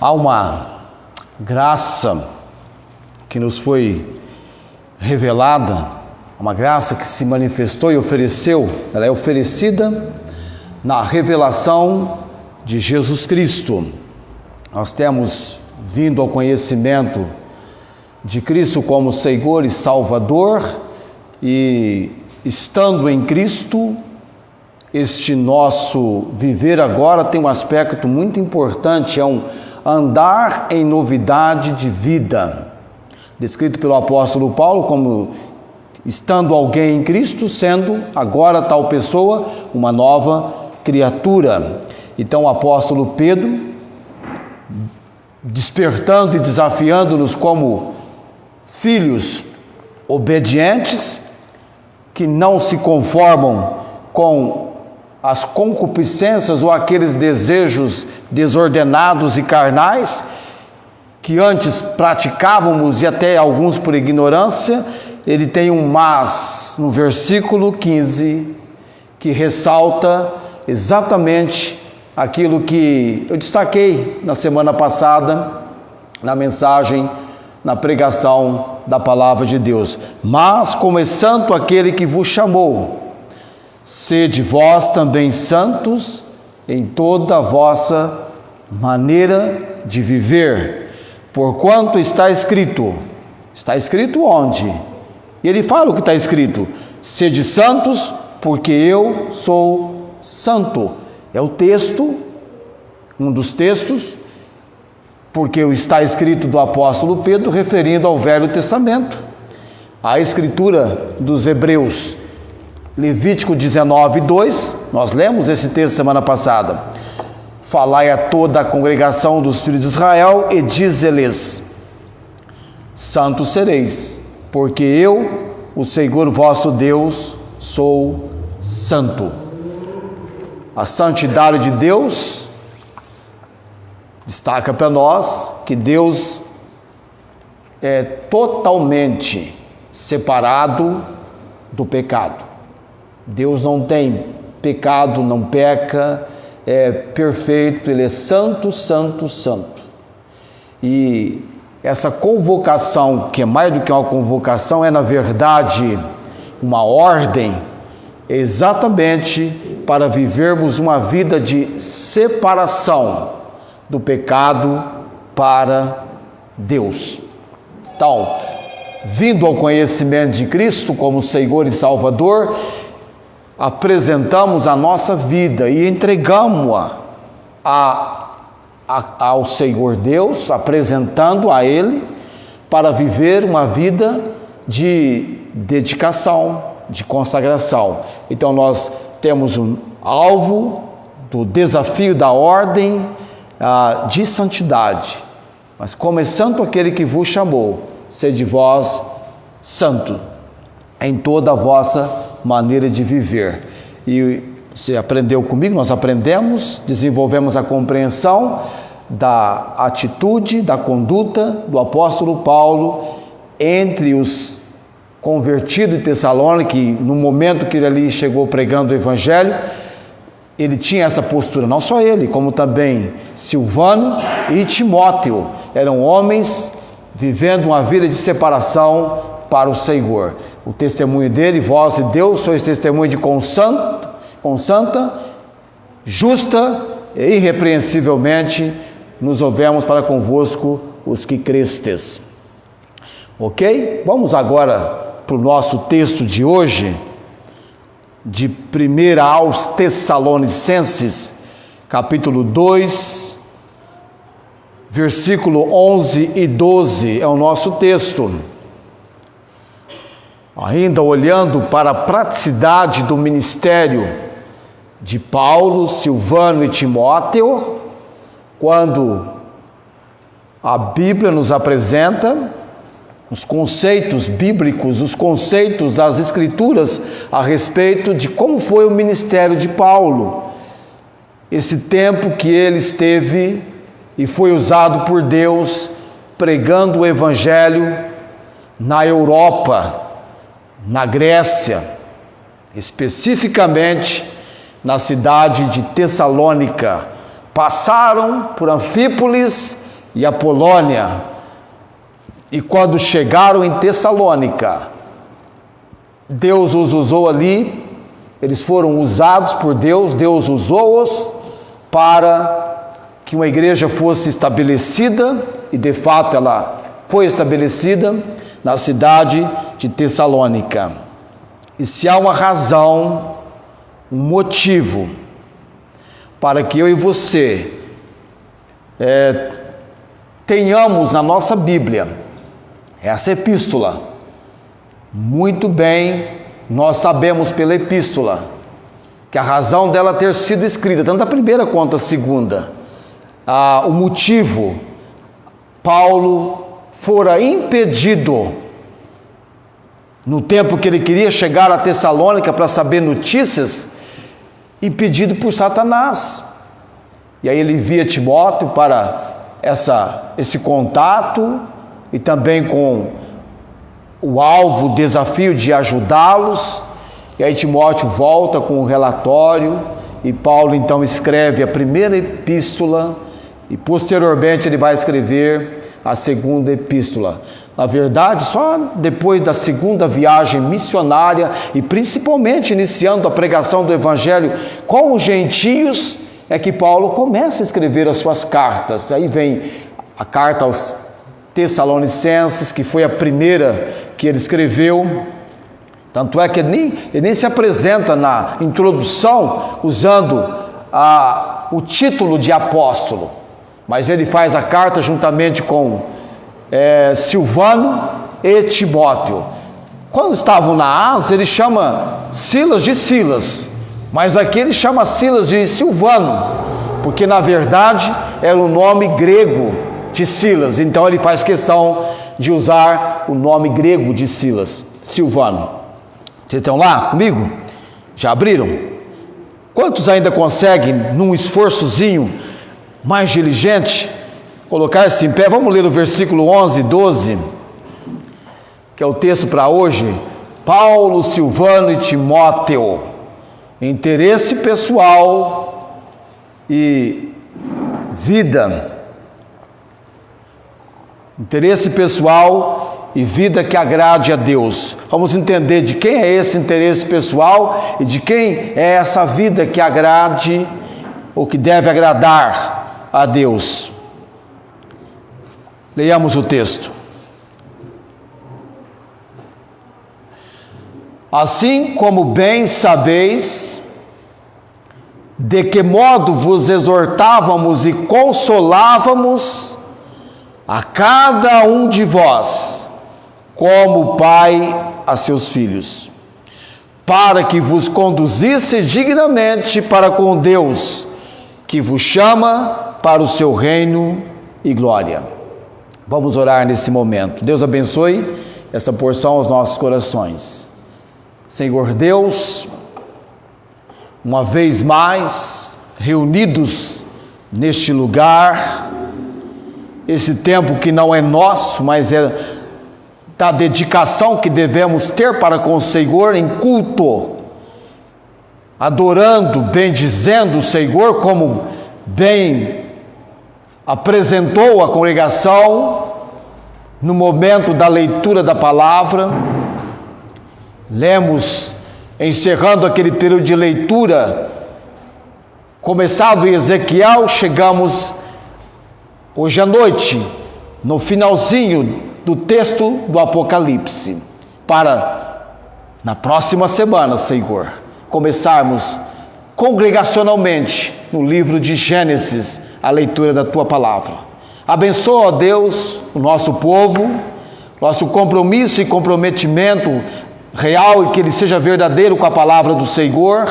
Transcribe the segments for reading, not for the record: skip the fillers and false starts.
Há uma graça que nos foi revelada, uma graça que se manifestou e ofereceu, ela é oferecida na revelação de Jesus Cristo. Nós temos vindo ao conhecimento de Cristo como Senhor e Salvador, e estando em Cristo, este nosso viver agora tem um aspecto muito importante, é um andar em novidade de vida, descrito pelo apóstolo Paulo como estando alguém em Cristo, sendo agora tal pessoa uma nova criatura. Então o apóstolo Pedro, despertando e desafiando-nos como filhos obedientes, que não se conformam com as concupiscências ou aqueles desejos desordenados e carnais, que antes praticávamos e até alguns por ignorância. Ele tem um mas no versículo 15, que ressalta exatamente aquilo que eu destaquei na semana passada, na mensagem, na pregação da palavra de Deus. Mas como é santo aquele que vos chamou, sede vós também santos em toda a vossa maneira de viver, porquanto está escrito onde? E ele fala o que está escrito: sede santos, porque eu sou santo. É o texto, um dos textos, porque está escrito do apóstolo Pedro, referindo ao Velho Testamento, a escritura dos Hebreus. Levítico 19:2, nós lemos esse texto semana passada. Falai a toda a congregação dos filhos de Israel e dize-lhes: santos sereis, porque eu, o Senhor vosso Deus, sou santo. A santidade de Deus destaca para nós que Deus é totalmente separado do pecado. Deus não tem pecado, não peca, é perfeito, Ele é santo, santo, santo. E essa convocação, que é mais do que uma convocação, é na verdade uma ordem, exatamente para vivermos uma vida de separação do pecado para Deus. Então, vindo ao conhecimento de Cristo como Senhor e Salvador, apresentamos a nossa vida e entregamos-a ao Senhor Deus, apresentando a Ele, para viver uma vida de dedicação, de consagração. Então nós temos um alvo do desafio da ordem de santidade. Mas como é santo aquele que vos chamou, sede vós santo em toda a vossa maneira de viver. E você aprendeu comigo, nós aprendemos, desenvolvemos a compreensão da atitude, da conduta do apóstolo Paulo entre os convertidos de Tessalônica, que no momento que ele ali chegou pregando o evangelho, ele tinha essa postura, não só ele, como também Silvano e Timóteo, eram homens vivendo uma vida de separação para o Senhor. O testemunho dele: vós e Deus sois testemunho de consanta, justa e irrepreensivelmente nos houvemos para convosco os que crestes. Ok? Vamos agora para o nosso texto de hoje, de 1 aos Tessalonicenses, capítulo 2, versículo 11 e 12, é o nosso texto. Ainda olhando para a praticidade do ministério de Paulo, Silvano e Timóteo, quando a Bíblia nos apresenta os conceitos bíblicos, os conceitos das Escrituras a respeito de como foi o ministério de Paulo, esse tempo que ele esteve e foi usado por Deus pregando o Evangelho na Europa, na Grécia, especificamente na cidade de Tessalônica. Passaram por Anfípolis, e a Polônia. E quando chegaram em Tessalônica, Deus os usou ali, eles foram usados por Deus, Deus usou-os para que uma igreja fosse estabelecida, e de fato ela foi estabelecida na cidade de Tessalônica. E se há uma razão, um motivo para que eu e você tenhamos na nossa Bíblia essa epístola, muito bem, nós sabemos pela epístola que a razão dela ter sido escrita, tanto a primeira quanto a segunda, o motivo, Paulo fora impedido, no tempo que ele queria chegar a Tessalônica para saber notícias, impedido por Satanás. E aí ele envia Timóteo para esse contato, e também com o alvo, o desafio de ajudá-los. E aí Timóteo volta com um relatório, e Paulo então escreve a primeira epístola, e posteriormente ele vai escrever a segunda epístola. Na verdade, só depois da segunda viagem missionária, e principalmente iniciando a pregação do Evangelho com os gentios, é que Paulo começa a escrever as suas cartas. Aí vem a carta aos Tessalonicenses, que foi a primeira que ele escreveu. Tanto é que ele nem se apresenta na introdução usando o título de apóstolo, mas ele faz a carta juntamente com Silvano e Timóteo. Quando estavam na Ásia, ele chama Silas de Silas, mas aqui ele chama Silas de Silvano, porque na verdade era o nome grego de Silas. Então ele faz questão de usar o nome grego de Silas, Silvano. Vocês estão lá comigo? Já abriram? Quantos ainda conseguem, num esforçozinho mais diligente, colocar-se em pé? Vamos ler o versículo 11 e 12, que é o texto para hoje. Paulo, Silvano e Timóteo, interesse pessoal e vida. Interesse pessoal e vida que agrade a Deus. Vamos entender de quem é esse interesse pessoal e de quem é essa vida que agrade ou que deve agradar a Deus. Leiamos o texto. Assim como bem sabeis, de que modo vos exortávamos e consolávamos a cada um de vós, como pai a seus filhos, para que vos conduzisse dignamente para com Deus, que vos chama para o seu reino e glória. Vamos orar nesse momento. Deus abençoe essa porção aos nossos corações. Senhor Deus, uma vez mais, reunidos neste lugar, esse tempo que não é nosso, mas é da dedicação que devemos ter para com o Senhor em culto, adorando, bendizendo o Senhor, como bem apresentou a congregação no momento da leitura da palavra. Lemos, encerrando aquele período de leitura, começado em Ezequiel, chegamos hoje à noite, no finalzinho do texto do Apocalipse, para, na próxima semana, Senhor, começarmos congregacionalmente no livro de Gênesis, a leitura da Tua Palavra. Abençoa, ó Deus, o nosso povo, nosso compromisso e comprometimento real, e que ele seja verdadeiro com a Palavra do Senhor.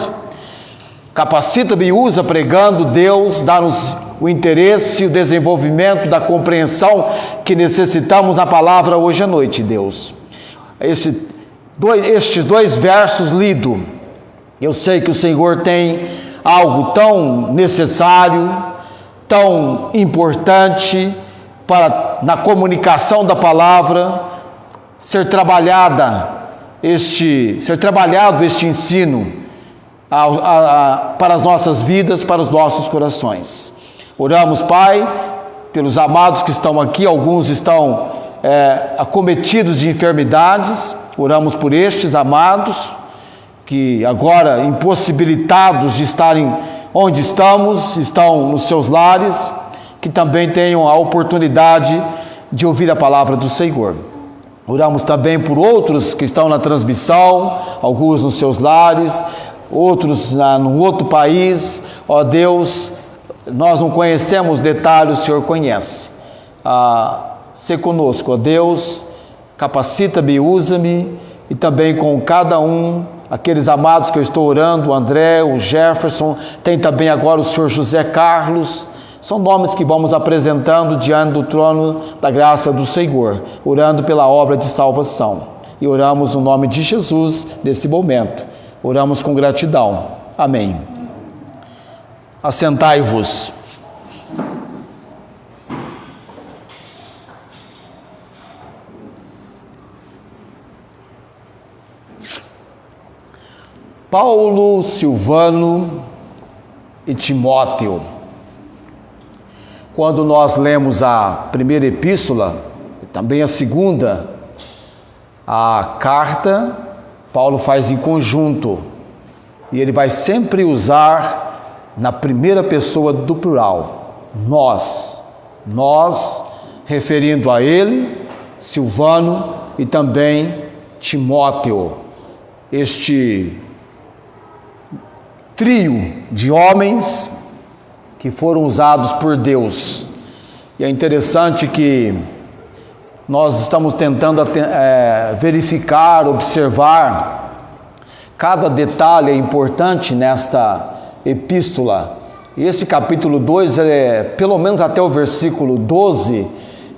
Capacita-me e usa pregando, Deus, dá-nos o interesse e o desenvolvimento da compreensão que necessitamos na palavra hoje à noite, Deus. Estes dois versos lidos, eu sei que o Senhor tem algo tão necessário, tão importante para, na comunicação da palavra, ser trabalhado este ensino para as nossas vidas, para os nossos corações. Oramos, Pai, pelos amados que estão aqui, alguns estão acometidos de enfermidades, oramos por estes amados, que agora impossibilitados de estarem onde estamos, estão nos seus lares, que também tenham a oportunidade de ouvir a palavra do Senhor. Oramos também por outros que estão na transmissão, alguns nos seus lares, outros num outro país. Ó Deus, nós não conhecemos detalhes, o Senhor conhece. Se conosco, ó Deus, capacita-me, usa-me, e também com cada um, aqueles amados que eu estou orando, o André, o Jefferson, tem também agora o Senhor José Carlos. São nomes que vamos apresentando diante do trono da graça do Senhor, orando pela obra de salvação. E oramos no nome de Jesus nesse momento. Oramos com gratidão. Amém. Assentai-vos. Paulo, Silvano e Timóteo. Quando nós lemos a primeira epístola, também a segunda, a carta, Paulo faz em conjunto, e ele vai sempre usar na primeira pessoa do plural, nós, referindo a ele, Silvano e também Timóteo, este trio de homens que foram usados por Deus. E é interessante que nós estamos tentando verificar, observar, cada detalhe é importante nesta epístola. E esse capítulo 2, pelo menos até o versículo 12,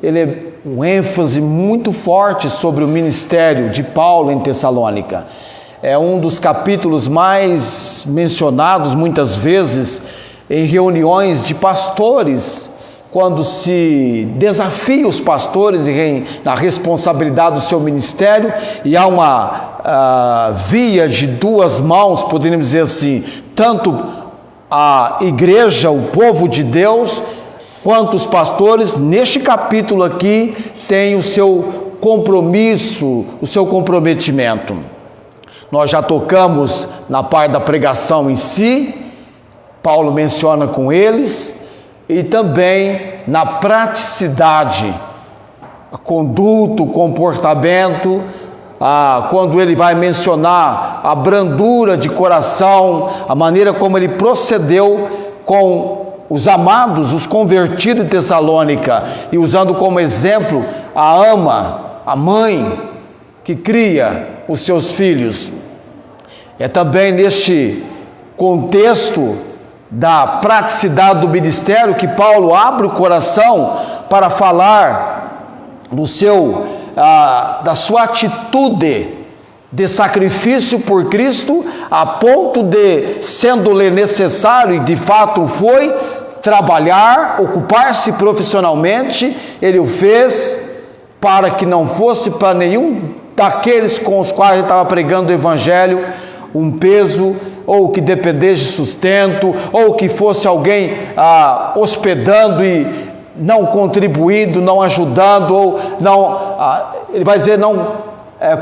ele é um ênfase muito forte sobre o ministério de Paulo em Tessalônica. É um dos capítulos mais mencionados muitas vezes em reuniões de pastores, quando se desafia os pastores na responsabilidade do seu ministério, e há uma via de duas mãos, poderíamos dizer assim, tanto a igreja, o povo de Deus, quanto os pastores. Neste capítulo aqui tem o seu compromisso, o seu comprometimento. Nós já tocamos na parte da pregação em si, Paulo menciona com eles, e também na praticidade, a conduta, o comportamento, quando ele vai mencionar a brandura de coração, a maneira como ele procedeu com os amados, os convertidos de Tessalônica, e usando como exemplo a mãe que cria os seus filhos. É também neste contexto da praticidade do ministério que Paulo abre o coração para falar da sua atitude de sacrifício por Cristo, a ponto de, sendo-lhe necessário, e de fato foi, trabalhar, ocupar-se profissionalmente. Ele o fez para que não fosse para nenhum daqueles com os quais ele estava pregando o evangelho um peso, ou que dependesse de sustento, ou que fosse alguém hospedando e não contribuindo, não ajudando, ou não, ele vai dizer, não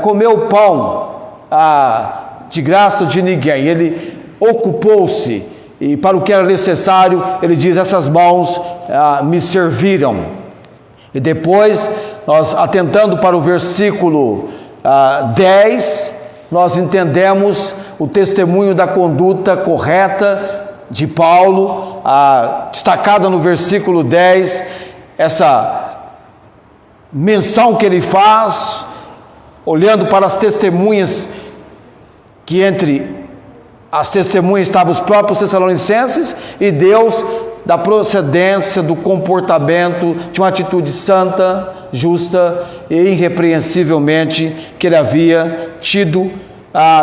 comeu pão de graça de ninguém. Ele ocupou-se, e para o que era necessário, ele diz, essas mãos me serviram. E depois, nós atentando para o versículo 10, nós entendemos o testemunho da conduta correta de Paulo, destacada no versículo 10, essa menção que ele faz, olhando para as testemunhas, que entre as testemunhas estavam os próprios tessalonicenses, e Deus, da procedência, do comportamento, de uma atitude santa, justa e irrepreensivelmente que ele havia tido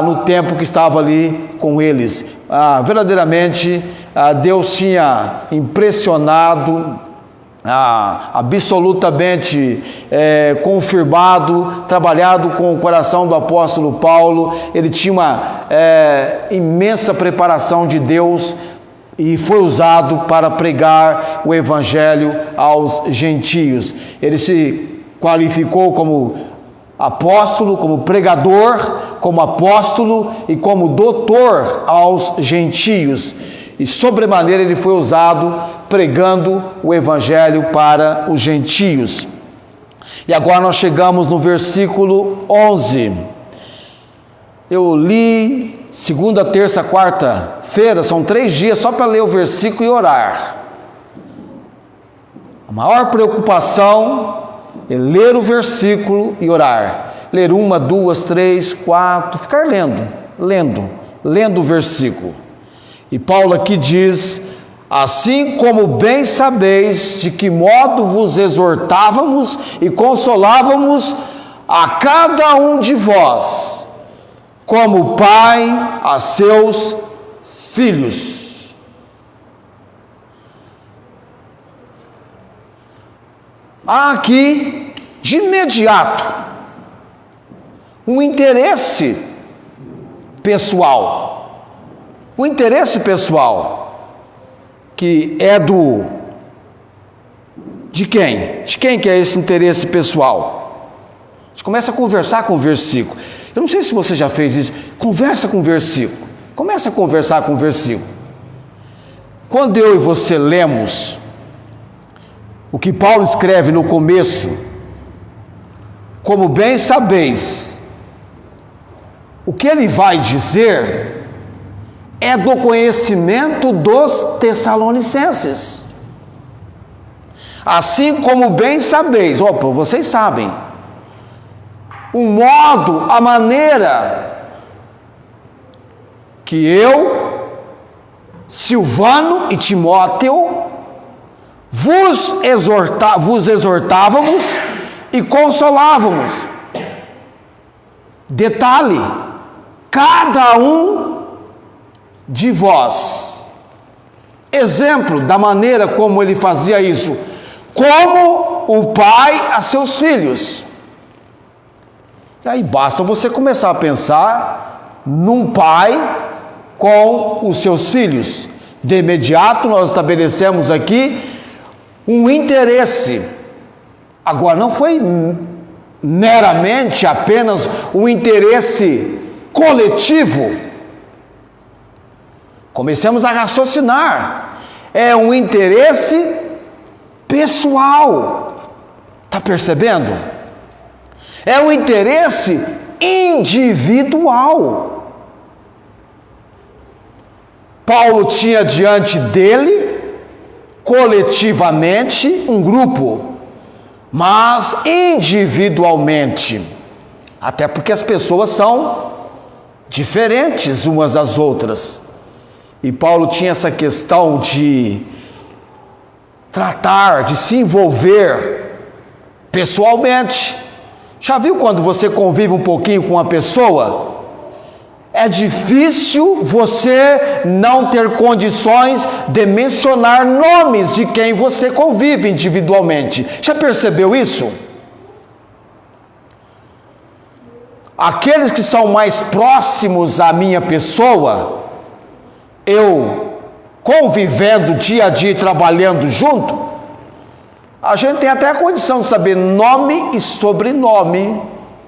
no tempo que estava ali com eles. Verdadeiramente, Deus tinha impressionado, absolutamente confirmado, trabalhado com o coração do apóstolo Paulo. Ele tinha uma imensa preparação de Deus e foi usado para pregar o evangelho aos gentios. Ele se qualificou como apóstolo, como pregador, como apóstolo e como doutor aos gentios. E sobremaneira ele foi usado pregando o evangelho para os gentios. E agora nós chegamos no versículo 11. Eu li segunda, terça, quarta-feira, são 3 dias só para ler o versículo e orar. A maior preocupação é ler o versículo e orar. Ler 1, 2, 3, 4, ficar lendo o versículo. E Paulo aqui diz: assim como bem sabeis de que modo vos exortávamos e consolávamos a cada um de vós, como pai a seus filhos. Há aqui, de imediato, um interesse pessoal. O interesse pessoal, que é de quem? De quem que é esse interesse pessoal? A gente começa a conversar com o versículo. Eu não sei se você já fez isso. Conversa com o versículo. Começa a conversar com o versículo. Quando eu e você lemos o que Paulo escreve no começo, como bem sabeis, o que ele vai dizer é do conhecimento dos Tessalonicenses. Assim como bem sabeis, vocês sabem, o modo, a maneira que eu, Silvano e Timóteo vos exortávamos e consolávamos. Detalhe, cada um de vós. Exemplo da maneira como ele fazia isso, como o pai a seus filhos. E aí basta você começar a pensar num pai com os seus filhos. De imediato nós estabelecemos aqui um interesse. Agora não foi meramente apenas um interesse coletivo. Comecemos a raciocinar. É um interesse pessoal. Está percebendo? É um interesse individual. Paulo tinha diante dele, coletivamente, um grupo, mas individualmente. Até porque as pessoas são diferentes umas das outras. E Paulo tinha essa questão de tratar, de se envolver pessoalmente. Já viu quando você convive um pouquinho com uma pessoa? É difícil você não ter condições de mencionar nomes de quem você convive individualmente. Já percebeu isso? Aqueles que são mais próximos à minha pessoa, eu convivendo dia a dia e trabalhando junto, a gente tem até a condição de saber nome e sobrenome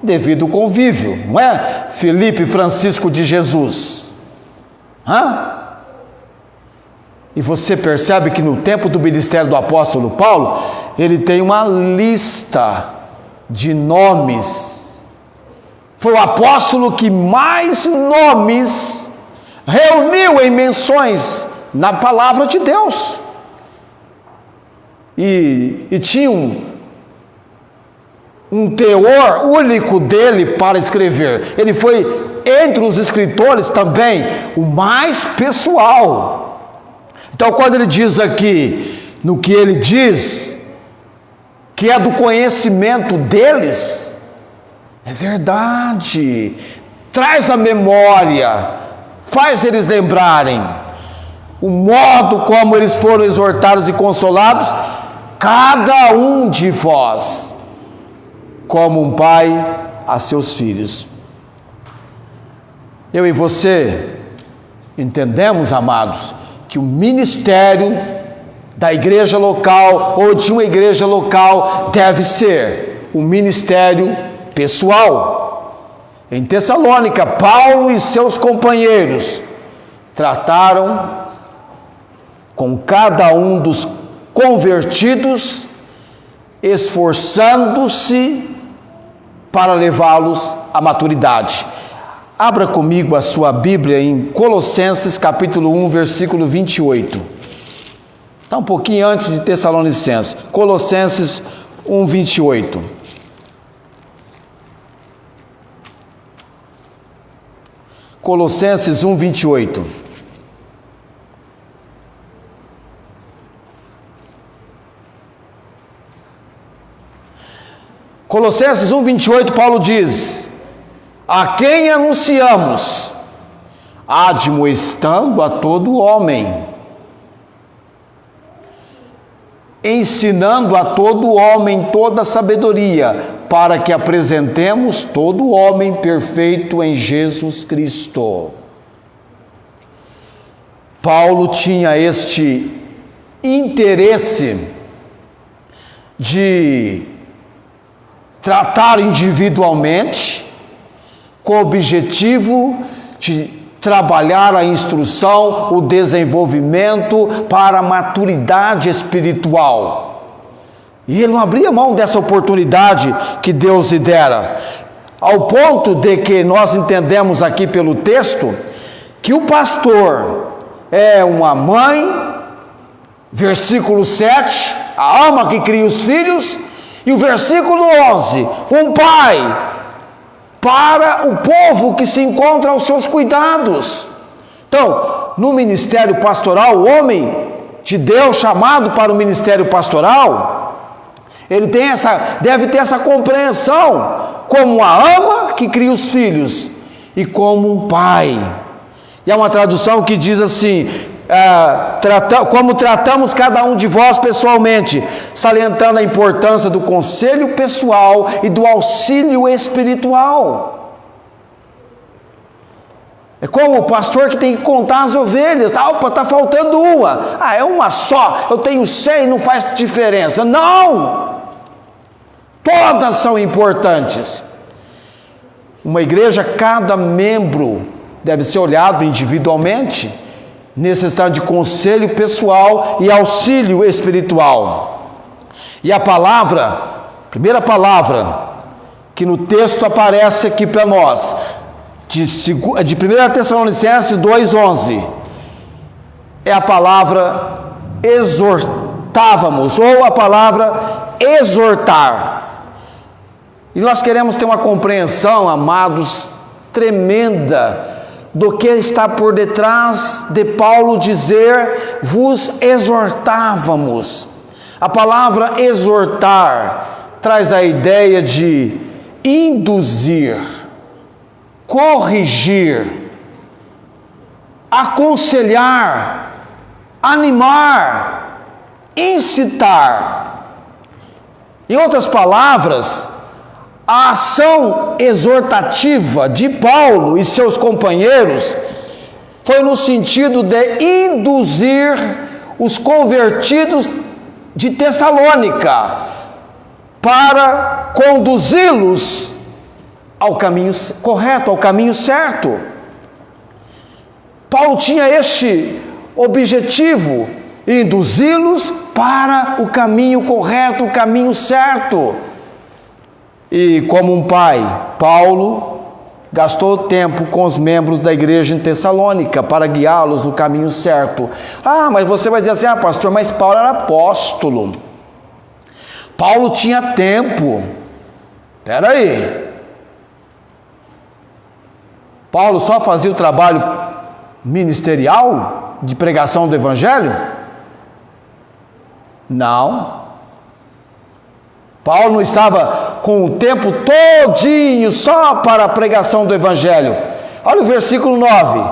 devido ao convívio, não é? Felipe Francisco de Jesus. E você percebe que no tempo do ministério do apóstolo Paulo, ele tem uma lista de nomes. Foi o apóstolo que mais nomes reuniu em menções na palavra de Deus. E tinha um teor único dele para escrever. Ele foi, entre os escritores também, o mais pessoal. Então, quando ele diz aqui, no que ele diz, que é do conhecimento deles, é verdade. Traz a memória, faz eles lembrarem o modo como eles foram exortados e consolados, cada um de vós, como um pai a seus filhos. Eu e você entendemos, amados, que o ministério da igreja local ou de uma igreja local deve ser o ministério pessoal. Em Tessalônica, Paulo e seus companheiros trataram com cada um dos convertidos, esforçando-se para levá-los à maturidade. Abra comigo a sua Bíblia em Colossenses capítulo 1, versículo 28. Está um pouquinho antes de Tessalonicenses. Colossenses 1, 28. Colossenses 1, 28. Colossenses 1, 28, Paulo diz: a quem anunciamos, admoestando a todo homem, ensinando a todo homem toda a sabedoria, para que apresentemos todo homem perfeito em Jesus Cristo. Paulo tinha este interesse de tratar individualmente, com o objetivo de trabalhar a instrução, o desenvolvimento para a maturidade espiritual. E ele não abria mão dessa oportunidade que Deus lhe dera, ao ponto de que nós entendemos aqui pelo texto, que o pastor é uma mãe, versículo 7, a alma que cria os filhos, e o versículo 11, um pai, para o povo que se encontra aos seus cuidados. Então, no ministério pastoral, o homem de Deus chamado para o ministério pastoral, ele deve ter essa compreensão, como a ama que cria os filhos, e como um pai. E há uma tradução que diz assim: como tratamos cada um de vós pessoalmente, salientando a importância do conselho pessoal e do auxílio espiritual. É como o pastor que tem que contar as ovelhas. Opa, está faltando uma. É uma só, eu tenho 100, não faz diferença. Não! Todas são importantes. Uma igreja, cada membro deve ser olhado individualmente, necessidade de conselho pessoal e auxílio espiritual. E a primeira palavra que no texto aparece aqui para nós, de 1 Tessalonicenses 2,11, é a palavra exortávamos, ou a palavra exortar. E nós queremos ter uma compreensão, amados, tremenda, do que está por detrás de Paulo dizer, vos exortávamos. A palavra exortar traz a ideia de induzir, corrigir, aconselhar, animar, incitar. Em outras palavras, a ação exortativa de Paulo e seus companheiros foi no sentido de induzir os convertidos de Tessalônica para conduzi-los ao caminho correto, ao caminho certo. Paulo tinha este objetivo, induzi-los para o caminho correto, o caminho certo. E como um pai, Paulo gastou tempo com os membros da igreja em Tessalônica para guiá-los no caminho certo. Mas você vai dizer assim: pastor, mas Paulo era apóstolo. Paulo tinha tempo. Espera aí. Paulo só fazia o trabalho ministerial de pregação do evangelho? Não. Paulo não estava com o tempo todinho só para a pregação do evangelho. Olha o versículo 9.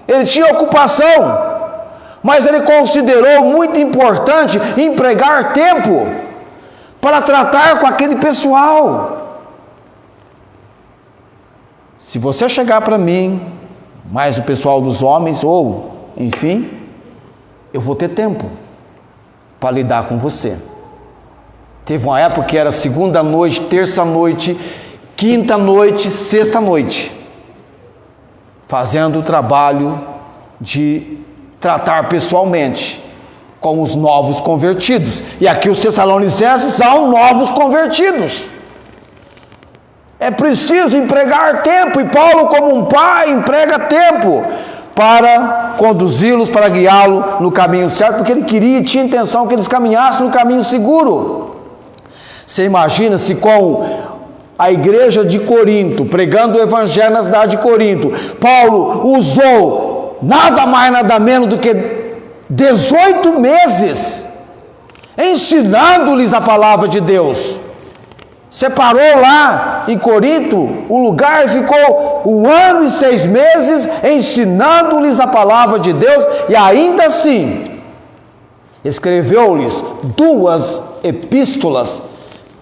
Ele tinha ocupação, mas ele considerou muito importante empregar tempo para tratar com aquele pessoal. Se você chegar para mim, mais o pessoal dos homens, ou, enfim, eu vou ter tempo para lidar com você. Teve uma época que era segunda noite, terça noite, quinta noite, sexta noite, fazendo o trabalho de tratar pessoalmente com os novos convertidos. E aqui os Tessalonicenses são novos convertidos. É preciso empregar tempo, e Paulo, como um pai, emprega tempo para conduzi-los, para guiá-lo no caminho certo, porque ele queria, tinha intenção que eles caminhassem no caminho seguro. Você imagina se com a igreja de Corinto, pregando o evangelho na cidade de Corinto, Paulo usou nada mais, nada menos do que 18 meses ensinando-lhes a palavra de Deus. Separou lá em Corinto o lugar e ficou 1 ano e 6 meses ensinando-lhes a palavra de Deus, e ainda assim escreveu-lhes 2 epístolas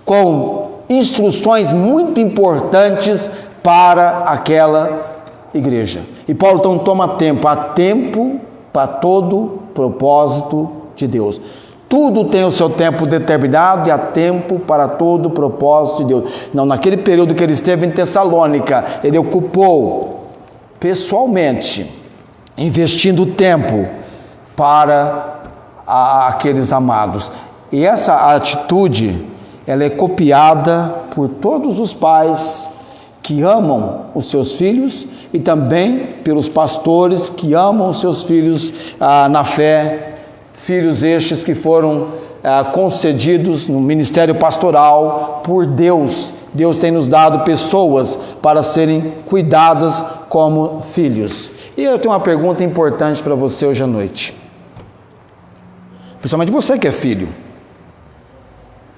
com instruções muito importantes para aquela igreja. E Paulo então toma tempo, há tempo para todo propósito de Deus. Tudo tem o seu tempo determinado e há tempo para todo o propósito de Deus. Não, naquele período que ele esteve em Tessalônica, ele ocupou pessoalmente, investindo tempo para aqueles amados. E essa atitude, ela é copiada por todos os pais que amam os seus filhos e também pelos pastores que amam os seus filhos na fé. Filhos estes que foram concedidos no ministério pastoral por Deus. Deus tem nos dado pessoas para serem cuidadas como filhos. E eu tenho uma pergunta importante para você hoje à noite. Principalmente você que é filho.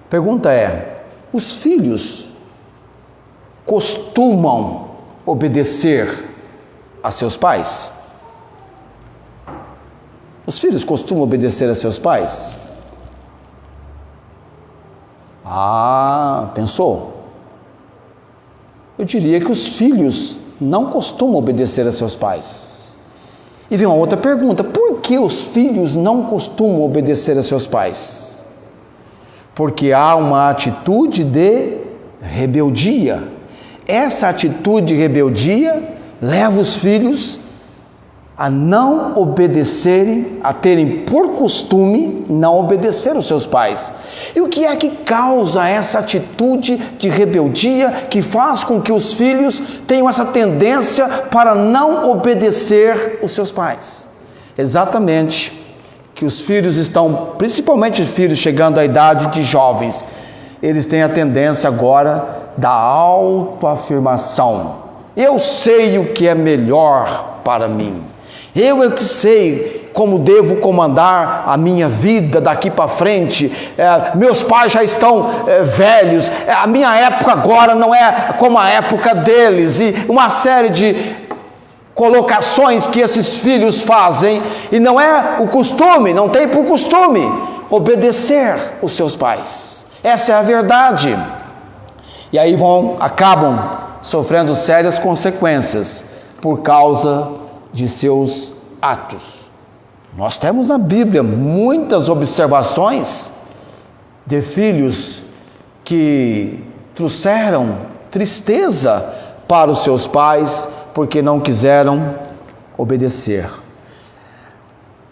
A pergunta é: os filhos costumam obedecer a seus pais? Os filhos costumam obedecer a seus pais? Pensou? Eu diria que os filhos não costumam obedecer a seus pais. E vem uma outra pergunta: por que os filhos não costumam obedecer a seus pais? Porque há uma atitude de rebeldia. Essa atitude de rebeldia leva os filhos a não obedecerem, a terem por costume não obedecer os seus pais. E o que é que causa essa atitude de rebeldia que faz com que os filhos tenham essa tendência para não obedecer os seus pais? Exatamente que os filhos estão, principalmente os filhos chegando à idade de jovens, eles têm a tendência agora da autoafirmação. Eu sei o que é melhor para mim. Eu é que sei como devo comandar a minha vida daqui para frente. Meus pais já estão velhos. A minha época agora não é como a época deles. E uma série de colocações que esses filhos fazem. E não é o costume, não tem por costume obedecer os seus pais. Essa é a verdade. E aí acabam sofrendo sérias consequências por causa de seus atos. Nós temos na Bíblia muitas observações de filhos que trouxeram tristeza para os seus pais porque não quiseram obedecer.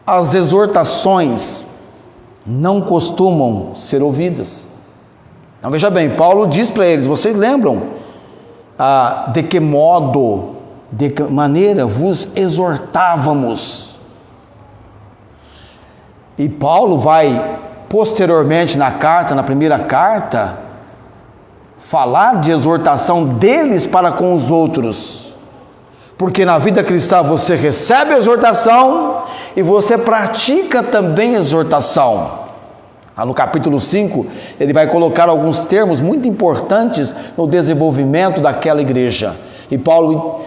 As exortações não costumam ser ouvidas. Então veja bem, Paulo diz para eles: vocês lembram de que modo, de que maneira vos exortávamos? E Paulo vai posteriormente na primeira carta, falar de exortação deles para com os outros. Porque na vida cristã você recebe a exortação e você pratica também a exortação. No capítulo 5, ele vai colocar alguns termos muito importantes no desenvolvimento daquela igreja. E Paulo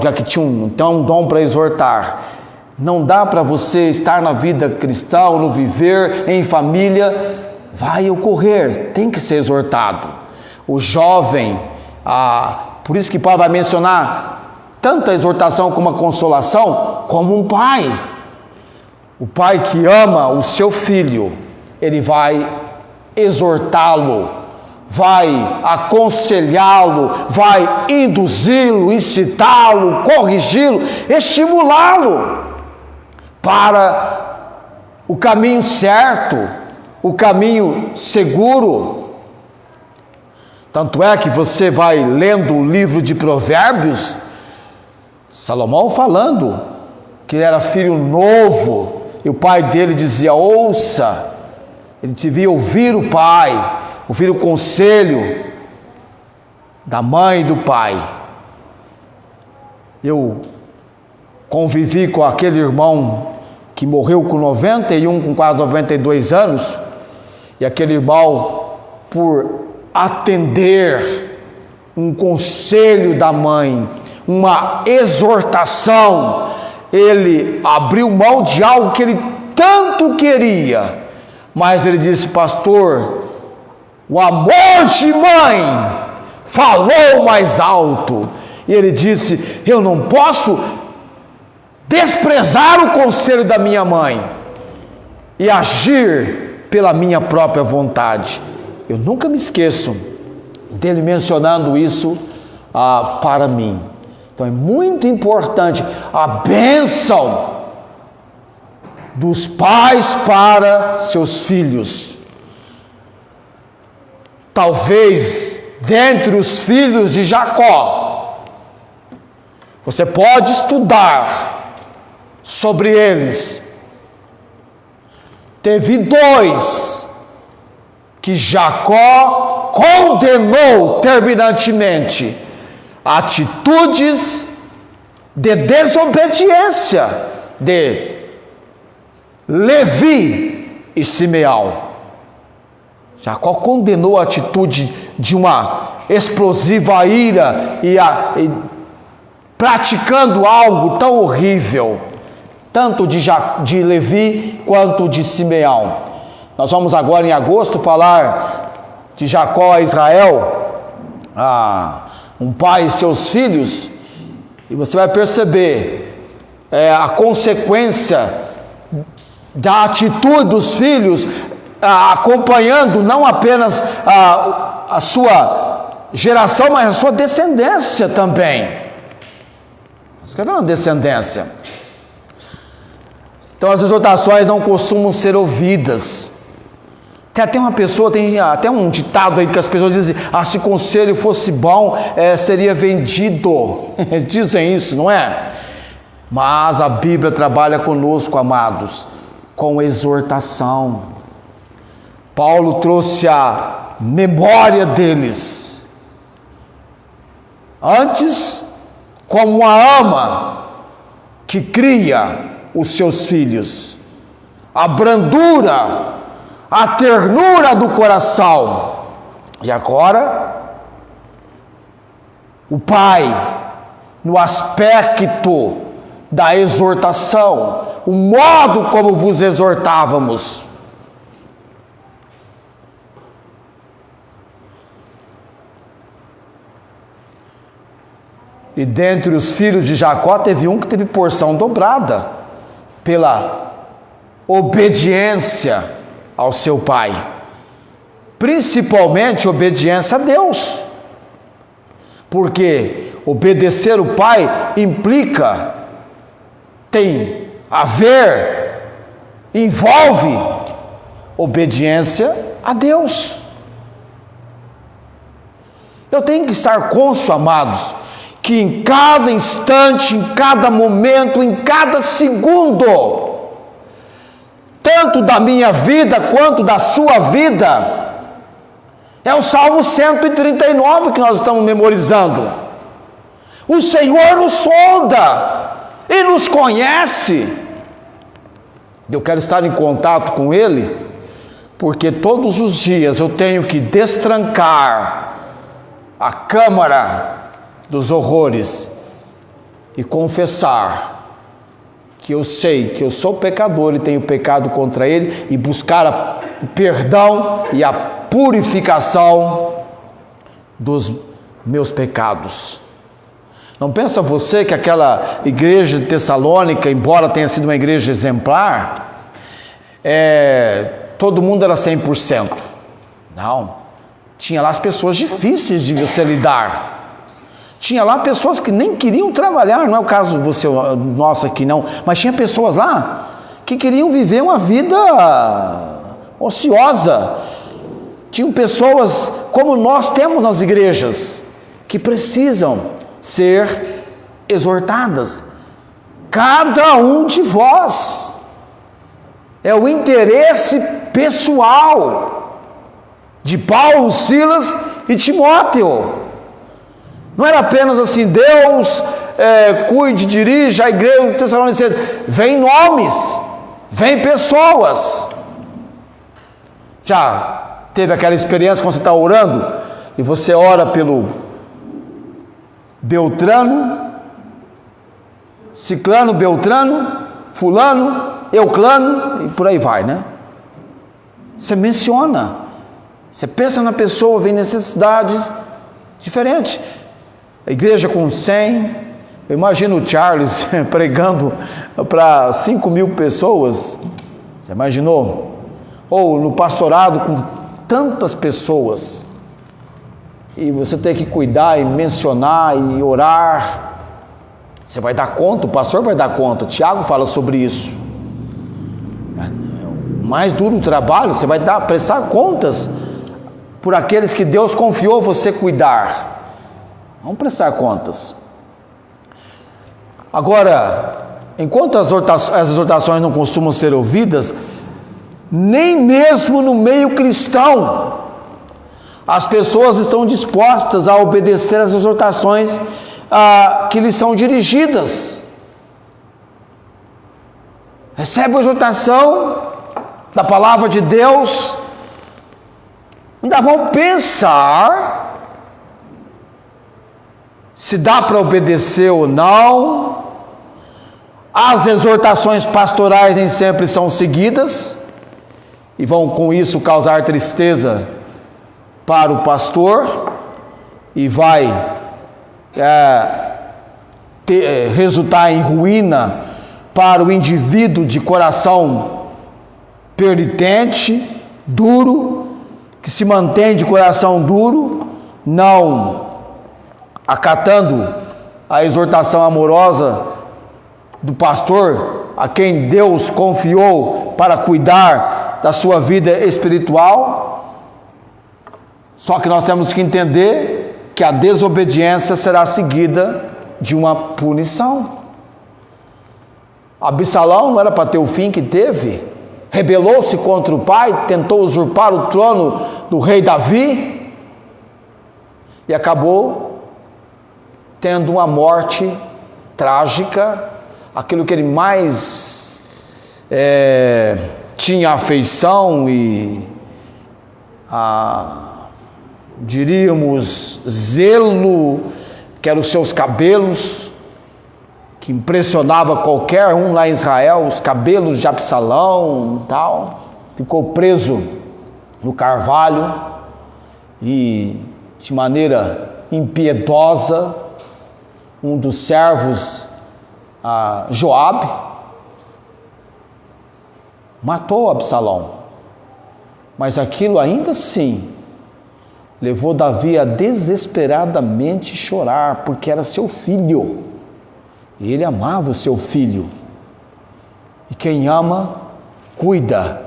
já que tinha um dom para exortar, não dá para você estar na vida cristã ou no viver em família, vai ocorrer, tem que ser exortado. O jovem, por isso que Paulo vai mencionar tanto a exortação como a consolação, como um pai. O pai que ama o seu filho, ele vai exortá-lo, vai aconselhá-lo, vai induzi-lo, incitá-lo, corrigi-lo, estimulá-lo para o caminho certo, o caminho seguro. Tanto é que você vai lendo o livro de Provérbios, Salomão falando que ele era filho novo, e o pai dele dizia: ouça. Ele devia ouvir o pai, ouvir o conselho da mãe e do pai. Eu convivi com aquele irmão que morreu com 91, com quase 92 anos, e aquele irmão, por atender um conselho da mãe, uma exortação, ele abriu mão de algo que ele tanto queria, mas ele disse: pastor, o amor de mãe falou mais alto. E ele disse: eu não posso desprezar o conselho da minha mãe e agir pela minha própria vontade. Eu nunca me esqueço dele mencionando isso para mim. Então é muito importante a bênção dos pais para seus filhos. Talvez dentre os filhos de Jacó, você pode estudar sobre eles. Teve dois que Jacó condenou terminantemente: atitudes de desobediência de Levi e Simeão. Jacó condenou a atitude de uma explosiva ira e praticando algo tão horrível, tanto de Levi quanto de Simeão. Nós vamos agora em agosto falar de Jacó a Israel, um pai e seus filhos, e você vai perceber a consequência da atitude dos filhos, acompanhando não apenas a sua geração, mas a sua descendência também. Escrevendo descendência. Então as exortações não costumam ser ouvidas. Tem até uma pessoa, tem até um ditado aí que as pessoas dizem: se conselho fosse bom, seria vendido. Eles dizem isso, não é? Mas a Bíblia trabalha conosco, amados, com exortação. Paulo trouxe a memória deles. Antes, como uma ama que cria os seus filhos, a brandura, a ternura do coração. E agora, o pai, no aspecto da exortação, o modo como vos exortávamos. E dentre os filhos de Jacó, teve um que teve porção dobrada, pela obediência ao seu pai, principalmente obediência a Deus, porque obedecer o pai implica, tem a ver, envolve obediência a Deus. Eu tenho que estar cônscio, amados, que em cada instante, em cada momento, em cada segundo, tanto da minha vida quanto da sua vida, é o Salmo 139 que nós estamos memorizando. O Senhor nos sonda e nos conhece. Eu quero estar em contato com Ele, porque todos os dias eu tenho que destrancar a câmara dos horrores e confessar que eu sei que eu sou pecador e tenho pecado contra Ele, e buscar o perdão e a purificação dos meus pecados. Não pensa você que aquela igreja de Tessalônica, embora tenha sido uma igreja exemplar, todo mundo era 100%. Não. Tinha lá as pessoas difíceis de você lidar. Tinha lá pessoas que nem queriam trabalhar, não é o caso você, nosso aqui não, mas tinha pessoas lá que queriam viver uma vida ociosa. Tinham pessoas como nós temos nas igrejas, que precisam ser exortadas. Cada um de vós é o interesse pessoal de Paulo, Silas e Timóteo. Não era apenas assim, Deus cuide, dirija a igreja de Tessalonicenses. Vem nomes, vem pessoas. Já teve aquela experiência quando você está orando e você ora pelo Beltrano, Ciclano, Beltrano, Fulano, Euclano e por aí vai, né? Você menciona, você pensa na pessoa, vem necessidades diferentes. A igreja com 100, eu imagino o Charles pregando para 5.000 pessoas, você imaginou? Ou no pastorado com tantas pessoas, e você tem que cuidar e mencionar e orar. Você vai dar conta, o pastor vai dar conta. Tiago fala sobre isso. O mais duro trabalho, você vai prestar contas por aqueles que Deus confiou você cuidar. Vamos prestar contas. Agora, enquanto as exortações não costumam ser ouvidas, nem mesmo no meio cristão as pessoas estão dispostas a obedecer às exortações que lhes são dirigidas. Recebe a exortação da palavra de Deus, ainda vão pensar se dá para obedecer ou não. As exortações pastorais nem sempre são seguidas e vão com isso causar tristeza para o pastor e vai resultar em ruína para o indivíduo de coração penitente, duro, que se mantém de coração duro, não acatando a exortação amorosa do pastor, a quem Deus confiou para cuidar da sua vida espiritual. Só que nós temos que entender que a desobediência será seguida de uma punição. Absalão não era para ter o fim que teve, rebelou-se contra o pai, tentou usurpar o trono do rei Davi e acabou tendo uma morte trágica. Aquilo que ele mais tinha afeição e diríamos zelo, que eram os seus cabelos, que impressionava qualquer um lá em Israel, os cabelos de Absalão e tal. Ficou preso no carvalho e de maneira impiedosa um dos servos, Joabe, matou Absalão. Mas aquilo ainda assim levou Davi a desesperadamente chorar, porque era seu filho, e ele amava o seu filho, e quem ama, cuida.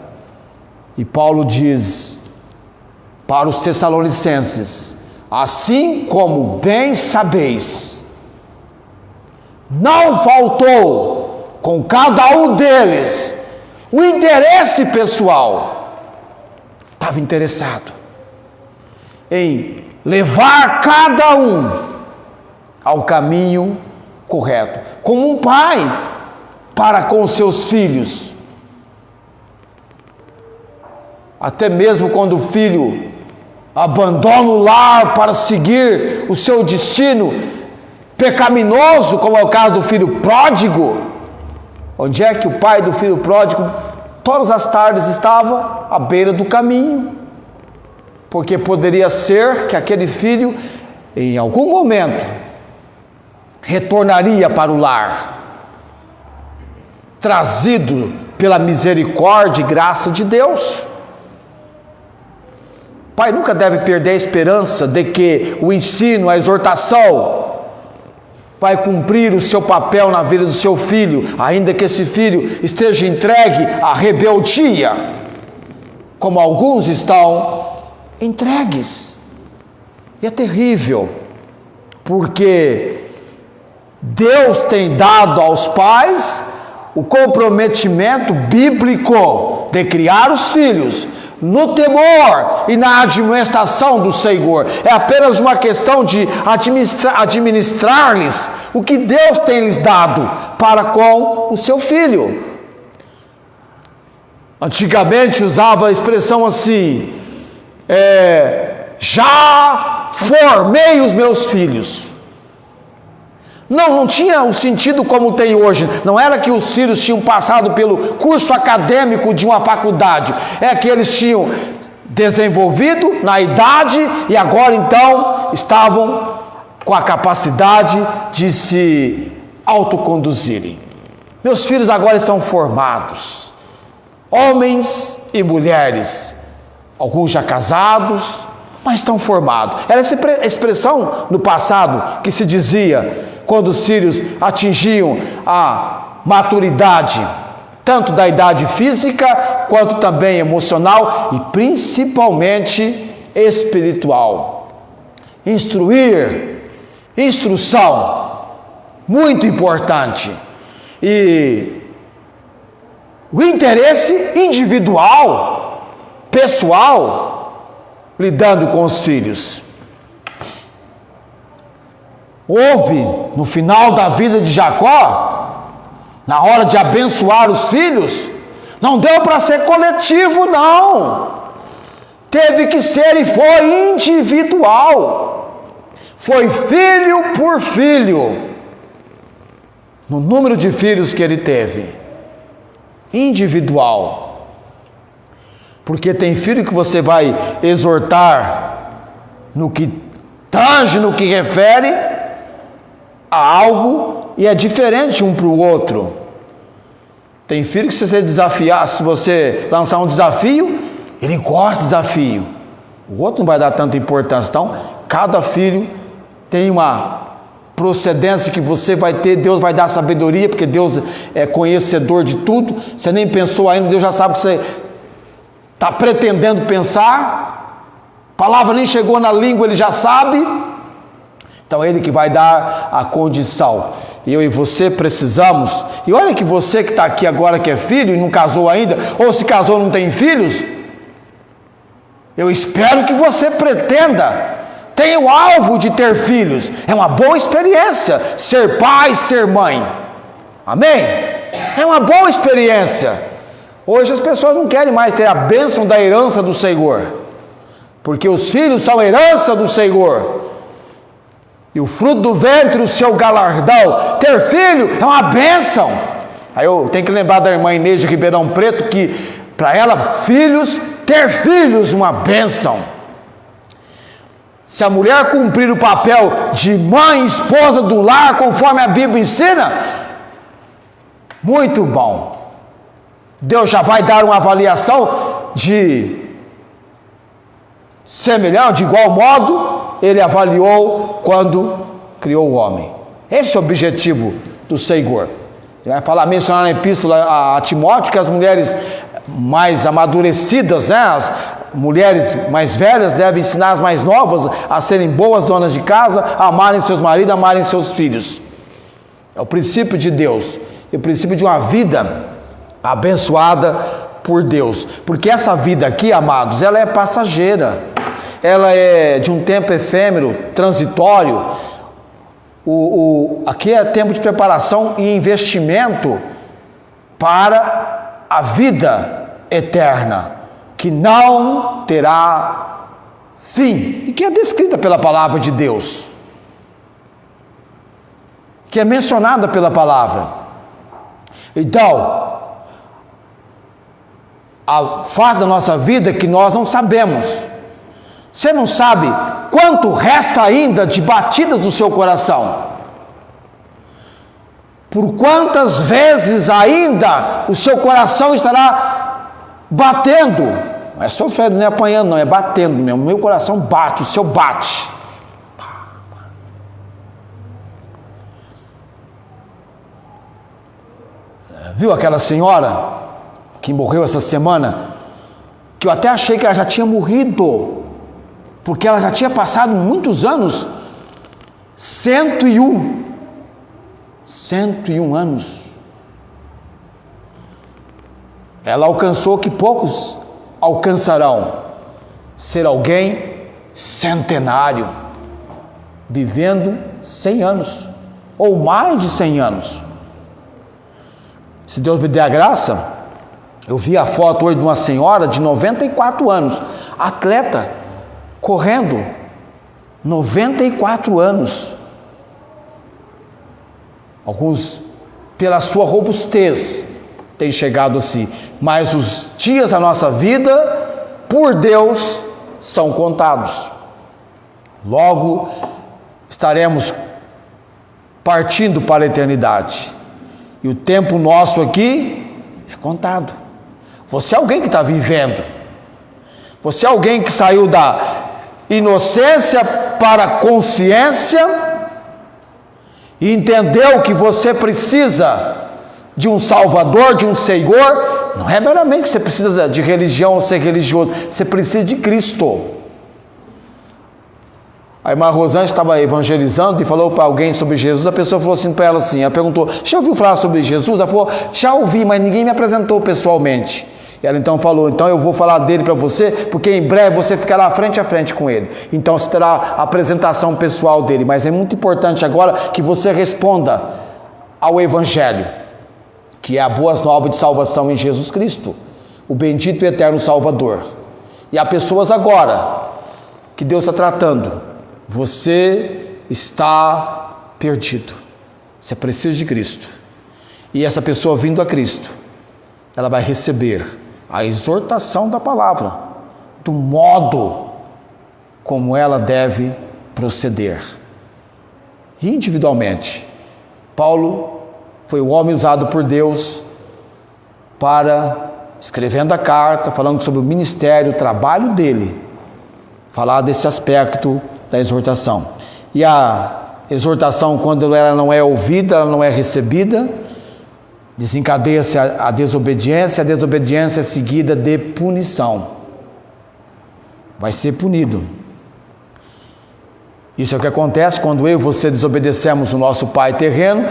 E Paulo diz para os Tessalonicenses: assim como bem sabeis, não faltou com cada um deles o interesse pessoal. Estava interessado em levar cada um ao caminho correto, como um pai para com os seus filhos. Até mesmo quando o filho abandona o lar para seguir o seu destino pecaminoso, como é o caso do filho pródigo. Onde é que o pai do filho pródigo todas as tardes estava? À beira do caminho, porque poderia ser que aquele filho em algum momento retornaria para o lar, trazido pela misericórdia e graça de Deus. Pai nunca deve perder a esperança de que o ensino, a exortação, vai cumprir o seu papel na vida do seu filho, ainda que esse filho esteja entregue à rebeldia, como alguns estão entregues. E é terrível, porque Deus tem dado aos pais o comprometimento bíblico de criar os filhos no temor e na admoestação do Senhor. É apenas uma questão de administrar-lhes o que Deus tem lhes dado para com o seu filho. Antigamente usava a expressão assim: já formei os meus filhos. Não tinha o sentido como tem hoje. Não era que os filhos tinham passado pelo curso acadêmico de uma faculdade. É que eles tinham desenvolvido na idade e agora então estavam com a capacidade de se autoconduzirem. Meus filhos agora estão formados, homens e mulheres, alguns já casados, mas estão formados. Era essa expressão no passado que se dizia quando os filhos atingiam a maturidade, tanto da idade física, quanto também emocional e principalmente espiritual. Instrução, muito importante. E o interesse individual, pessoal, lidando com os filhos. Houve, no final da vida de Jacó, na hora de abençoar os filhos, não deu para ser coletivo, não. Teve que ser e foi individual. Foi filho por filho. No número de filhos que ele teve. Individual. Porque tem filho que você vai exortar no que tange, no que refere a algo, e é diferente um para o outro. Tem filho que se você desafiar, se você lançar um desafio, ele gosta de desafio. O outro não vai dar tanta importância. Então, cada filho tem uma procedência que você vai ter, Deus vai dar sabedoria, porque Deus é conhecedor de tudo. Você nem pensou ainda, Deus já sabe o que você está pretendendo pensar. A palavra nem chegou na língua, Ele já sabe. Então Ele que vai dar a condição. Eu e você precisamos. E olha que você que está aqui agora que é filho e não casou ainda, ou se casou e não tem filhos, eu espero que você pretenda, tenha o alvo de ter filhos. É uma boa experiência ser pai, ser mãe. Amém? É uma boa experiência. Hoje as pessoas não querem mais ter a bênção da herança do Senhor, porque os filhos são herança do Senhor. E o fruto do ventre, o seu galardão. Ter filho é uma bênção. Aí eu tenho que lembrar da irmã Inês de Ribeirão Preto, que para ela, ter filhos, uma bênção. Se a mulher cumprir o papel de mãe, esposa do lar, conforme a Bíblia ensina, muito bom. Deus já vai dar uma avaliação de semelhante, de igual modo, Ele avaliou quando criou o homem. Esse é o objetivo do Senhor. Ele vai mencionar na epístola a Timóteo que as mulheres mais amadurecidas, as mulheres mais velhas devem ensinar as mais novas a serem boas donas de casa, a amarem seus maridos, a amarem seus filhos. É o princípio de Deus, é o princípio de uma vida abençoada por Deus, porque essa vida aqui, amados, ela é passageira, ela é de um tempo efêmero, transitório. Aqui é tempo de preparação e investimento para a vida eterna, que não terá fim, e que é descrita pela palavra de Deus, que é mencionada pela palavra. Então, a fato da nossa vida é que nós não sabemos. Você não sabe quanto resta ainda de batidas do seu coração. Por quantas vezes ainda o seu coração estará batendo? Não é sofrendo, nem apanhando, não, é batendo mesmo. Meu coração bate, o seu bate. Viu aquela senhora que morreu essa semana? Que eu até achei que ela já tinha morrido, porque ela já tinha passado muitos anos, 101 anos. Ela alcançou o que poucos alcançarão, ser alguém centenário, vivendo 100 anos, ou mais de 100 anos. Se Deus me der a graça, eu vi a foto hoje de uma senhora de 94 anos, atleta, correndo, 94 anos. Alguns, pela sua robustez, têm chegado assim, mas os dias da nossa vida, por Deus, são contados. Logo, estaremos partindo para a eternidade, e o tempo nosso aqui é contado. Você é alguém que está vivendo, você é alguém que saiu da inocência para a consciência, e entendeu que você precisa de um Salvador, de um Senhor. Não é meramente que você precisa de religião ou ser religioso, você precisa de Cristo. A irmã Rosângela estava evangelizando e falou para alguém sobre Jesus. A pessoa falou assim para ela assim, ela perguntou: já ouviu falar sobre Jesus? Ela falou: já ouvi, mas ninguém me apresentou pessoalmente. E ela então falou: então eu vou falar dele para você, porque em breve você ficará frente a frente com ele. Então você terá a apresentação pessoal dele. Mas é muito importante agora que você responda ao Evangelho, que é a boa nova de salvação em Jesus Cristo, o bendito e eterno Salvador. E há pessoas agora que Deus está tratando: você está perdido, você precisa de Cristo. E essa pessoa vindo a Cristo, ela vai receber a exortação da palavra, do modo como ela deve proceder. E individualmente, Paulo foi o homem usado por Deus para, escrevendo a carta, falando sobre o ministério, o trabalho dele, falar desse aspecto da exortação. E a exortação, quando ela não é ouvida, ela não é recebida, desencadeia-se a desobediência é seguida de punição. Vai ser punido. Isso é o que acontece quando eu e você desobedecemos o nosso Pai terreno,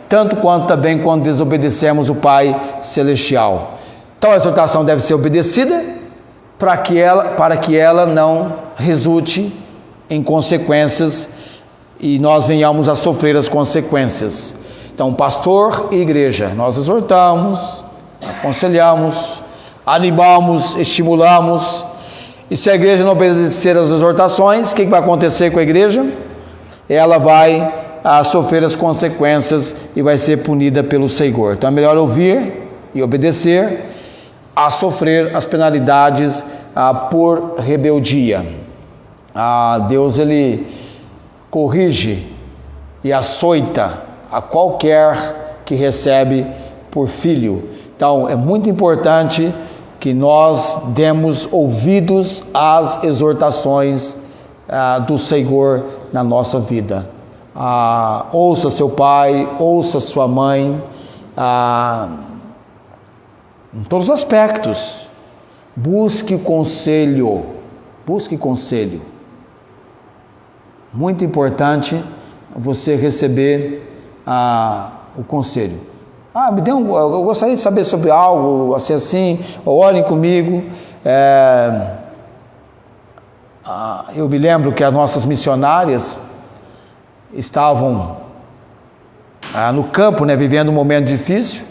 tanto quanto também quando desobedecemos o Pai celestial. Então a exortação deve ser obedecida para que ela não resulte em consequências e nós venhamos a sofrer as consequências. Então, pastor e igreja, nós exortamos, aconselhamos, animamos, estimulamos. E se a igreja não obedecer às exortações, o que vai acontecer com a igreja? Ela vai sofrer as consequências e vai ser punida pelo Senhor. Então é melhor ouvir e obedecer a sofrer as penalidades por rebeldia. Deus, ele corrige e açoita a qualquer que recebe por filho. Então é muito importante que nós demos ouvidos às exortações do Senhor na nossa vida. Ouça seu pai, ouça sua mãe, em todos os aspectos. Busque conselho, muito importante você receber o conselho. Eu gostaria de saber sobre algo, assim, orem comigo. Eu me lembro que as nossas missionárias estavam no campo, vivendo um momento difícil.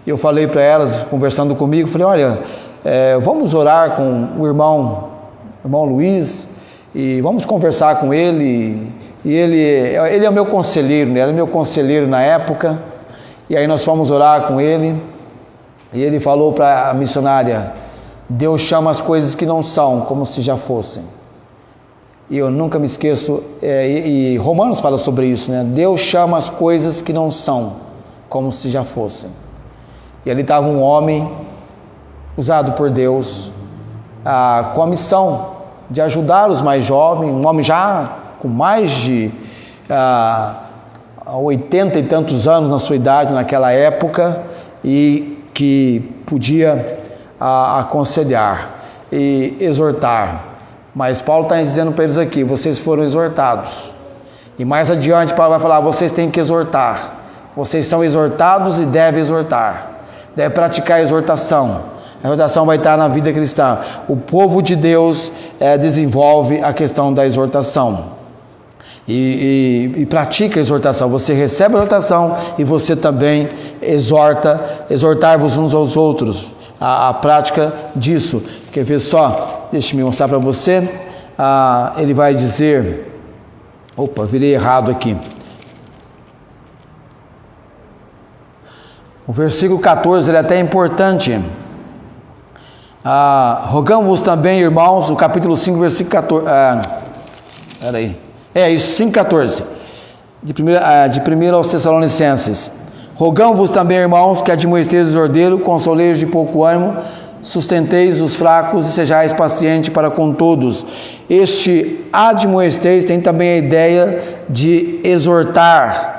E eu falei para elas, conversando comigo, falei: olha, vamos orar com o irmão Luiz, e vamos conversar com ele. E ele é o meu conselheiro, ele era meu conselheiro na época. E aí nós fomos orar com ele, e ele falou para a missionária: Deus chama as coisas que não são, como se já fossem. E eu nunca me esqueço, e Romanos fala sobre isso, Deus chama as coisas que não são, como se já fossem. E ali estava um homem usado por Deus com a missão de ajudar os mais jovens, um homem já com mais de 80 e tantos anos na sua idade naquela época, e que podia aconselhar e exortar. Mas Paulo está dizendo para eles aqui: vocês foram exortados. E mais adiante Paulo vai falar: vocês têm que exortar. Vocês são exortados e devem exortar. Deve praticar a exortação. A exortação vai estar na vida cristã. O povo de Deus desenvolve a questão da exortação. E pratica a exortação. Você recebe a exortação e você também exortar-vos uns aos outros. A prática disso. Quer ver só? Deixa eu mostrar para você. Ele vai dizer... Opa, virei errado aqui. O versículo 14, ele é até importante. Rogamos também, irmãos, o capítulo 5, versículo 14. Peraí. Isso, 5,14. De 1 aos Tessalonicenses. Rogamos também, irmãos, que admoesteis os ordeiros, consoleiros de pouco ânimo, sustenteis os fracos e sejais pacientes para com todos. Este admoesteis tem também a ideia de exortar,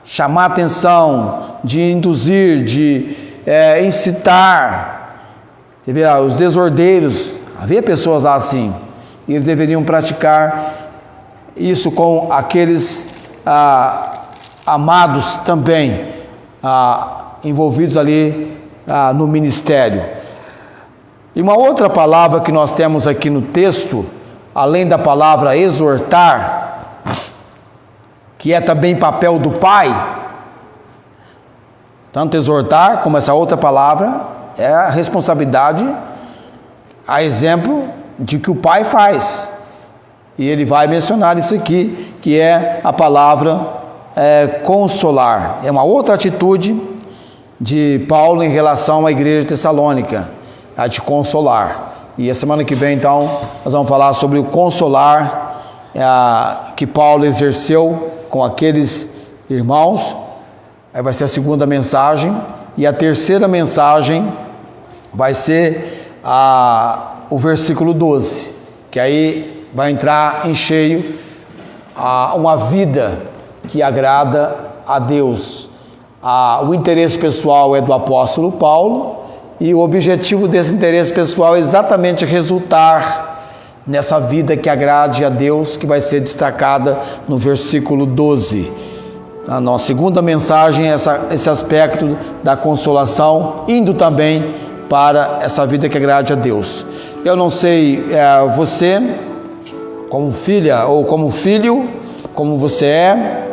chamar atenção, de induzir, de incitar. Você vê, os desordeiros, havia pessoas lá assim, e eles deveriam praticar isso com aqueles amados também, envolvidos ali no ministério. E uma outra palavra que nós temos aqui no texto, além da palavra exortar, que é também papel do pai, tanto exortar como essa outra palavra, é a responsabilidade, a exemplo de que o pai faz. E ele vai mencionar isso aqui, que é a palavra consolar. É uma outra atitude de Paulo em relação à igreja de Tessalônica, a de consolar. E a semana que vem, então, nós vamos falar sobre o consolar que Paulo exerceu com aqueles irmãos. Aí vai ser a segunda mensagem. E a terceira mensagem vai ser o versículo 12, que aí vai entrar em cheio uma vida que agrada a Deus. O interesse pessoal é do apóstolo Paulo, e o objetivo desse interesse pessoal é exatamente resultar nessa vida que agrade a Deus, que vai ser destacada no versículo 12. A nossa segunda mensagem é esse aspecto da consolação, indo também para essa vida que agrade a Deus. Eu não sei você, como filha ou como filho, como você é,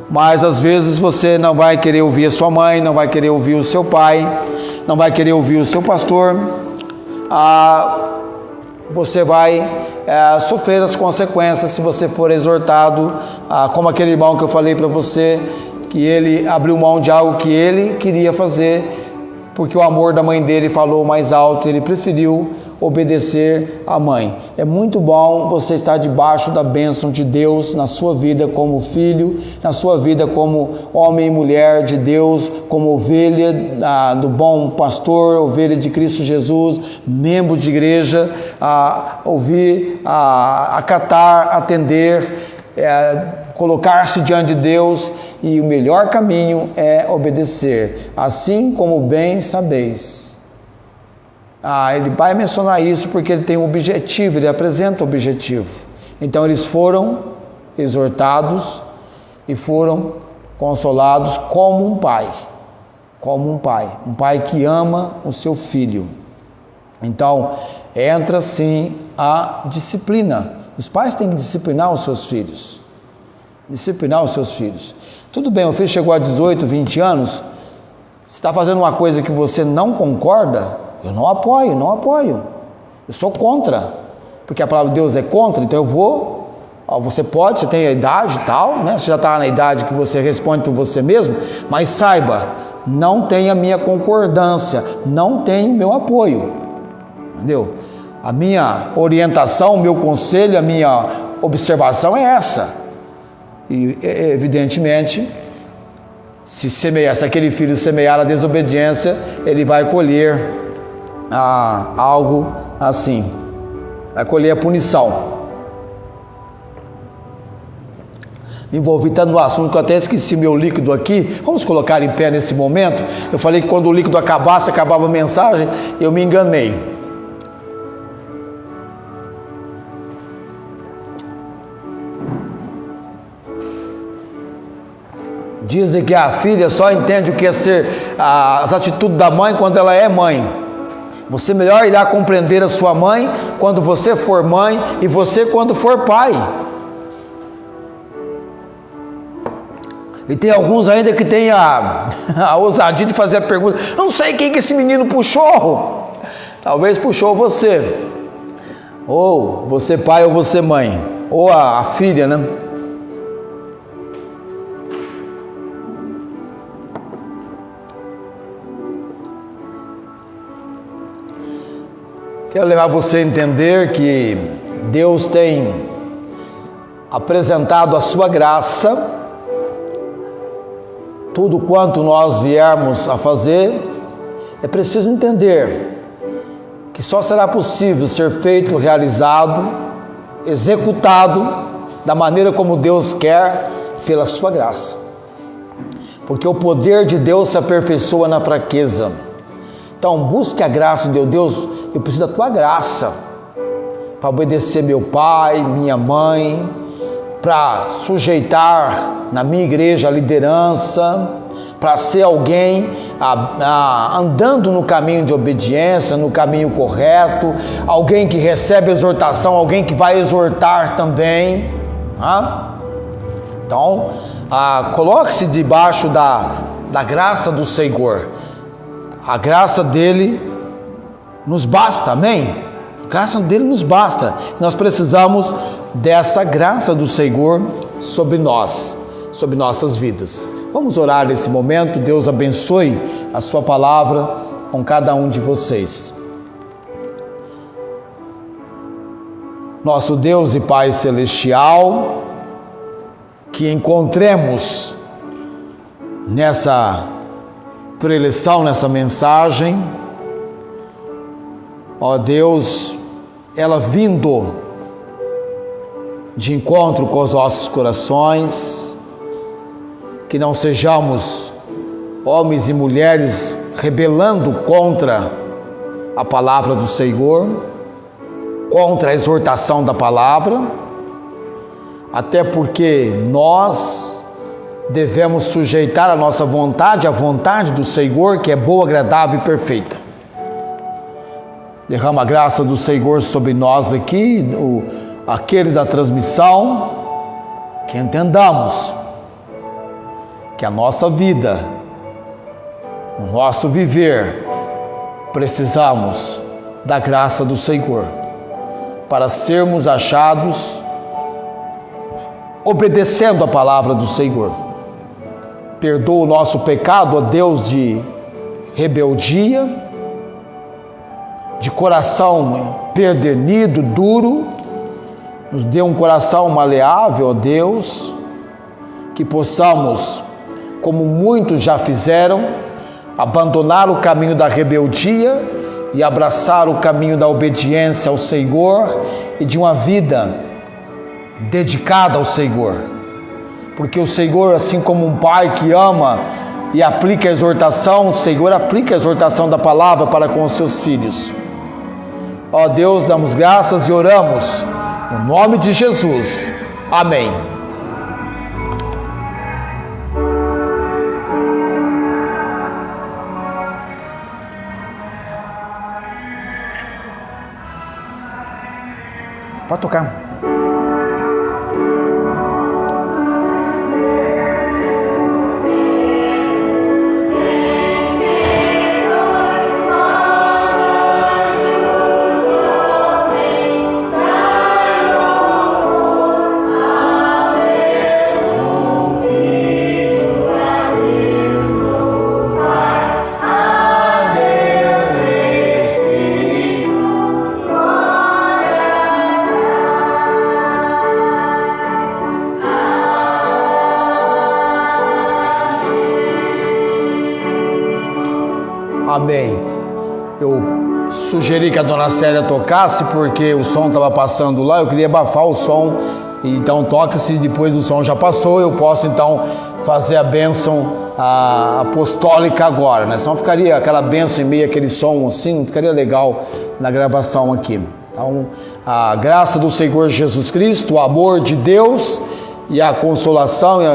mas às vezes você não vai querer ouvir a sua mãe, não vai querer ouvir o seu pai, não vai querer ouvir o seu pastor. Você vai sofrer as consequências se você for exortado, como aquele irmão que eu falei para você, que ele abriu mão de algo que ele queria fazer, porque o amor da mãe dele falou mais alto, ele preferiu obedecer à mãe. É muito bom você estar debaixo da bênção de Deus na sua vida como filho, na sua vida como homem e mulher de Deus, como ovelha do bom pastor, ovelha de Cristo Jesus, membro de igreja, ouvir, acatar, atender, colocar-se diante de Deus, e o melhor caminho é obedecer, assim como bem sabeis. Ele vai mencionar isso porque ele tem um objetivo, ele apresenta o objetivo. Então eles foram exortados e foram consolados como um pai que ama o seu filho. Então entra sim a disciplina. Os pais têm que disciplinar os seus filhos. Tudo bem, o filho chegou a 18, 20 anos, se está fazendo uma coisa que você não concorda, eu não apoio. Eu sou contra, porque a palavra de Deus é contra, então eu vou. Você tem a idade e tal, né? Você já está na idade que você responde por você mesmo, mas saiba, não tem a minha concordância, não tem o meu apoio, entendeu? A minha orientação, o meu conselho, a minha observação é essa. E evidentemente, se aquele filho semear a desobediência, ele vai colher algo assim, vai colher a punição. Me envolvi tanto no assunto que eu até esqueci meu líquido aqui. Vamos colocar em pé nesse momento. Eu falei que quando o líquido acabasse, acabava a mensagem, eu me enganei. Dizem que a filha só entende o que é ser as atitudes da mãe quando ela é mãe. Você melhor irá compreender a sua mãe quando você for mãe e você quando for pai. E tem alguns ainda que tem a ousadia de fazer a pergunta: não sei quem que esse menino puxou. Talvez puxou você. Ou você pai ou você mãe. Ou a filha, né? Quero levar você a entender que Deus tem apresentado a sua graça. Tudo quanto nós viermos a fazer, é preciso entender que só será possível ser feito, realizado, executado da maneira como Deus quer, pela sua graça. Porque o poder de Deus se aperfeiçoa na fraqueza. Então busque a graça de Deus. Eu preciso da tua graça para obedecer meu pai, minha mãe, para sujeitar na minha igreja a liderança, para ser alguém andando no caminho de obediência, no caminho correto, alguém que recebe exortação, alguém que vai exortar também. Então, coloque-se debaixo da graça do Senhor. A graça dele nos basta, amém? A graça dele nos basta. Nós precisamos dessa graça do Senhor sobre nós, sobre nossas vidas. Vamos orar nesse momento. Deus abençoe a sua palavra com cada um de vocês. Nosso Deus e Pai Celestial, que encontremos nessa preleção, nessa mensagem, ó Deus, ela vindo de encontro com os nossos corações, que não sejamos homens e mulheres rebelando contra a palavra do Senhor, contra a exortação da palavra, até porque nós devemos sujeitar a nossa vontade à vontade do Senhor, que é boa, agradável e perfeita. Derrama a graça do Senhor sobre nós aqui, aqueles da transmissão, que entendamos que a nossa vida, o nosso viver, precisamos da graça do Senhor para sermos achados obedecendo a palavra do Senhor. Perdoa o nosso pecado, ó Deus, de rebeldia, de coração perdernido, duro. Nos dê um coração maleável, ó Deus, que possamos, como muitos já fizeram, abandonar o caminho da rebeldia e abraçar o caminho da obediência ao Senhor e de uma vida dedicada ao Senhor. Porque o Senhor, assim como um pai que ama e aplica a exortação, o Senhor aplica a exortação da palavra para com os seus filhos. Ó Deus, damos graças e oramos no nome de Jesus. Amém. Pode tocar. Amém. Eu sugeri que a dona Célia tocasse porque o som estava passando lá, eu queria abafar o som, então toca-se, depois o som já passou, eu posso então fazer a bênção apostólica agora, né? Senão ficaria aquela bênção em meio àquele som assim, não ficaria legal na gravação aqui. Então, a graça do Senhor Jesus Cristo, o amor de Deus e a consolação e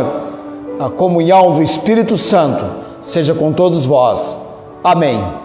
a comunhão do Espírito Santo seja com todos vós. Amém.